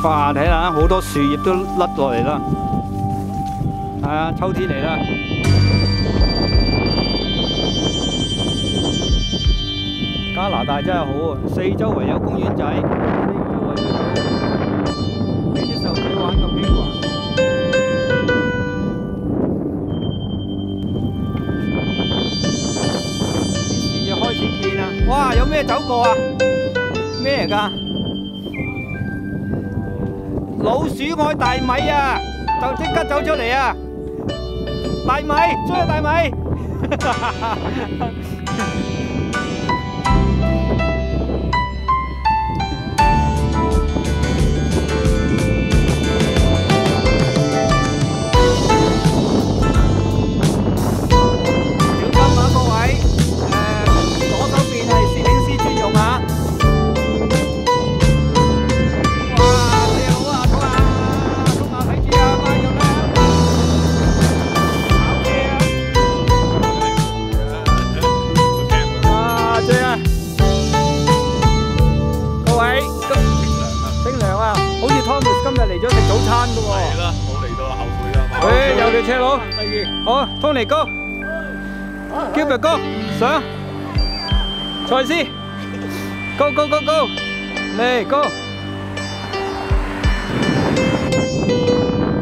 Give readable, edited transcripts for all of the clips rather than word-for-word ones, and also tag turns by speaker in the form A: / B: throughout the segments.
A: 哇！睇下好多樹葉都甩落嚟啦，係啊，秋天嚟啦。加拿大真係好啊，四周圍有公園仔，四周圍都有呢啲細路仔玩個飛滑。啲樹葉開始見啦，哇！有咩走過啊？咩嚟㗎？老鼠愛大米啊，就即刻走出嚟啊！大米，追啊大米！嚟咗食早餐噶喎，
B: 係啦，冇嚟到後悔啦。
A: 誒，有你車佬，好，Tony哥，Gilbert哥上，賽斯 ，Go Go Go Go， 嚟 Go，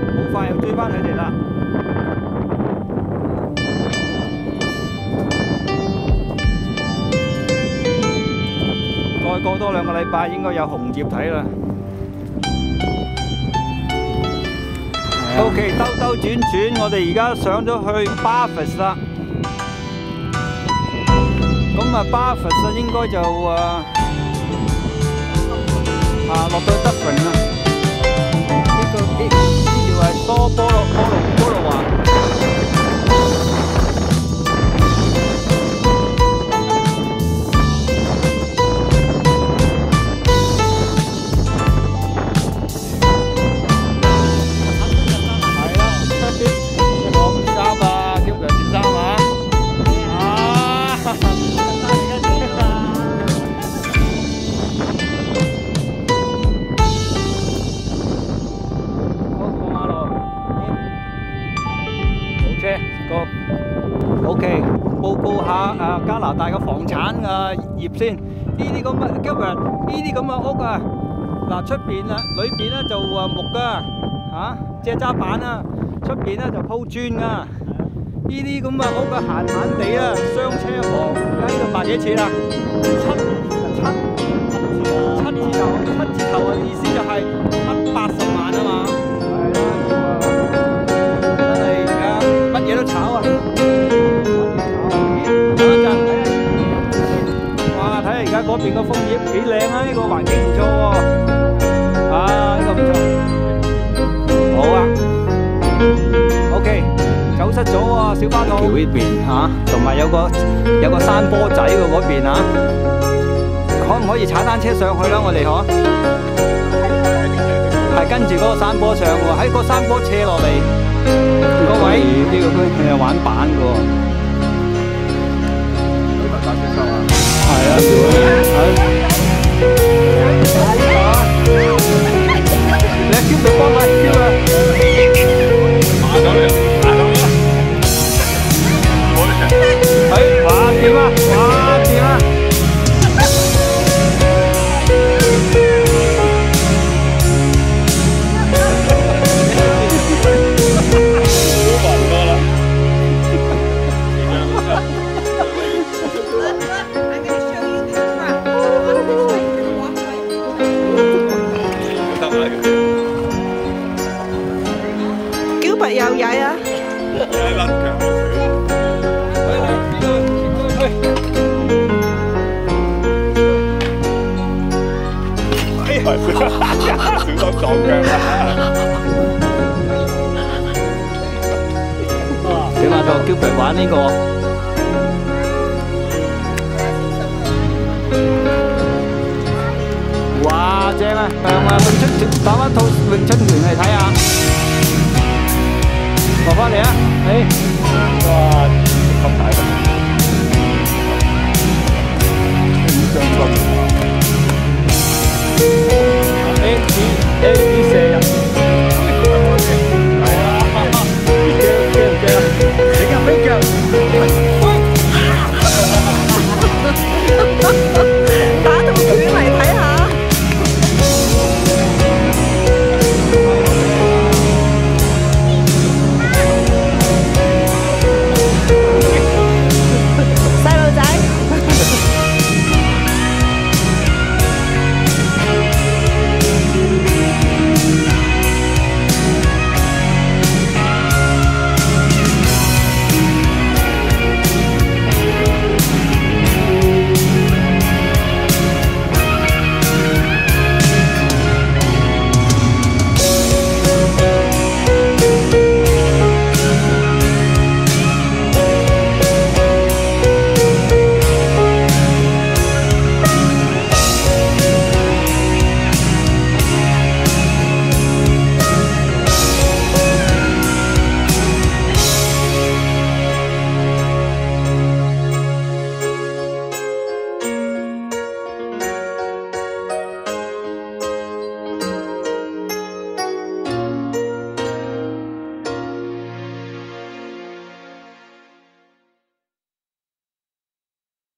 A: 好快又追翻佢哋啦。再過多2個禮拜應該有紅葉睇啦。OK， 兜兜轉轉，我哋而家上咗去 Barfus 啦。咁啊 ，Barfus 應該就落到 Dublin 啦。呢條係多波羅華。OK， 報告下加拿大嘅房產業先。呢啲咁嘅，Gilbert，呢啲咁嘅屋啊，嗱出邊啊，裏邊咧就木噶，遮渣板啊，出邊咧就鋪磚噶。呢啲咁嘅屋啊，閒閒地啊，雙車房，而家呢度賣幾錢啊？7字頭嘅意思就係780萬啊嘛。真係而家乜嘢都炒啊！哇！睇下而家嗰邊個楓葉幾靚啊！呢個環境唔錯喎，呢個唔錯。好啊 ，OK， 走失咗喎，小花道呢邊同埋有個山坡仔喎嗰邊可唔可以踩單車上去啦？我哋係跟住嗰個山坡上喎，喺個山坡斜落嚟。各位，呢個區係玩板嘅喎。係啊，你叫佢幫佢叫啊！打咗你，打咗你。係，哇掂啊！哇掂啊！
C: 又曳啊！
B: 小心撞腳啦！
A: 點啊？同 Gilbert 玩呢個？哇！正啊！向詠春團打翻套詠春拳嚟睇下。落翻嚟啊！哇！咁大個！